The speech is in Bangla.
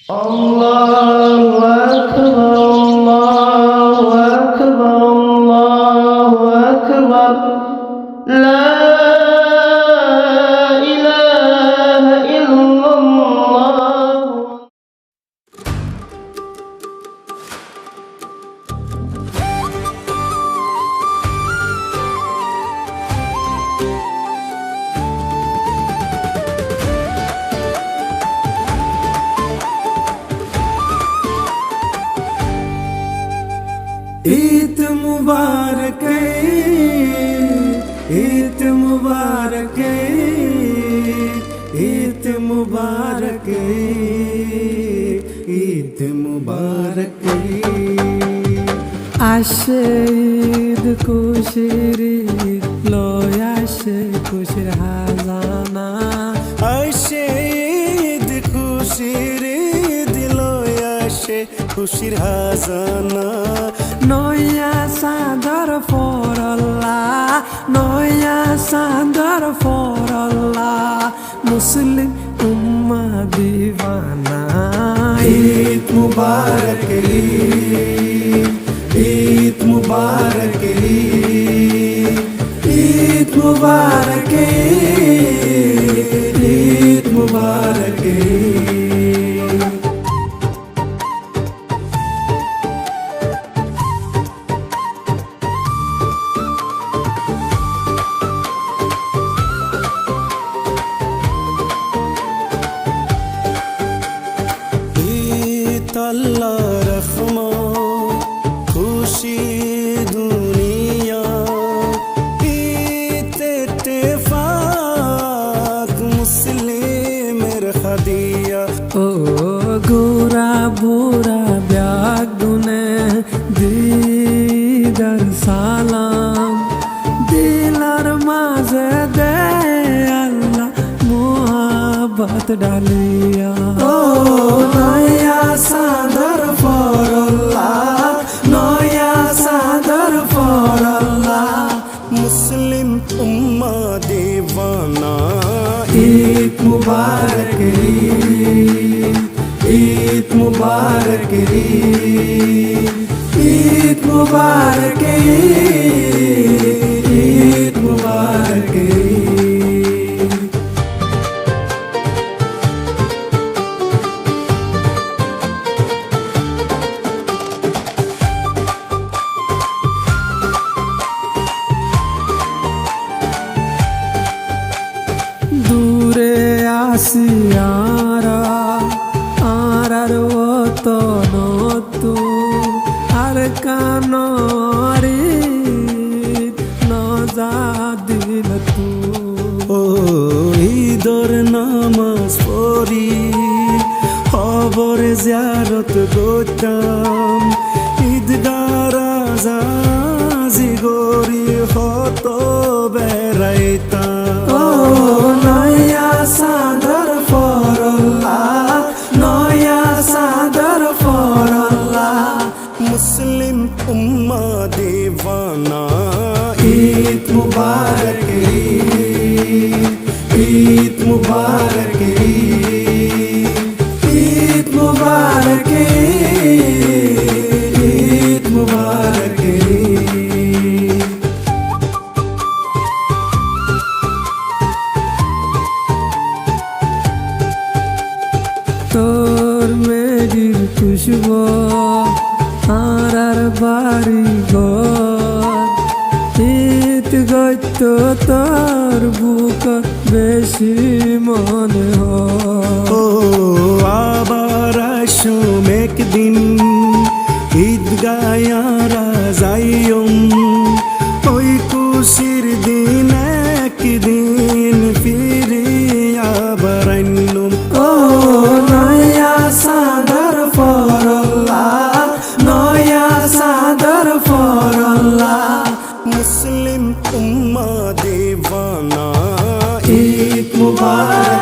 Allahu Akbar, Allahu Akbar, Allahu Akbar. La ilaha illallah. Eid मुबारक ईद मुबारक ईद मुबारक ईद मुबारक আসে ঈদ খুশির ঈদ লয় আসে খুশির হাজানা আসে ঈদ খুশির ঈদ লয় আসে খুশির হাজানা নয়া চাঁদর ফরল্লা নয়া চাঁদর ফরল্লা মুসলিম উম্মা দিওয়ানা ঈদ মুবারক ঈদ মুবারক ঈদ মুবারক ঈদ মুবারক আল্লাহ রহমান খুশি দুনিয়া ইত্তেফাক মুসলিমের খাদিয়া ও গোরা বুরা ব্যাগ দুনে দিদার সালাম দিলার মাঝে দে আল্লাহ মোহাব্বত ডালিয়া ও নয়া চাঁদর ফরল্লাহ নয়া চাঁদর ফরল্লাহ মুসলিম উম্মা দিওয়ানা ঈদ মুবারক ঈদ মুবারক ঈদ মুবারক ঈদ মুবারক দূরে আসিয়ারা আর তো নতু আর কানরি নজা দিল তু ও ঈদর নামাজ পড়ি খবর জিয়ারত করতাম ঈদগারা যাজি গরি হত বেড়াইতাম ও নয়া চাঁদর ফরল্লাহ নয়া চাঁদর ফরল্লাহ মুসলিম উম্মা দিওয়ানা ঈদ মুবারক ঈদ মুবারক ঈদ মুবারক ঈদ মুবারক তোর মেরির খুশবু আর বাড়ি ঘর ঈদ গত তোর বুক বেশি মনে হয় ও আবার আসুম একদিন ঈদ গায়ারা যাইম ওই খুশির দিন একদিন ফিরিয়া বারাইনুম ও নয়া চাঁদর ফরল্লাহ নয়া চাঁদর ফরল্লাহ মুসলিম উম্মা দিওয়ানা ঈদ মুবারক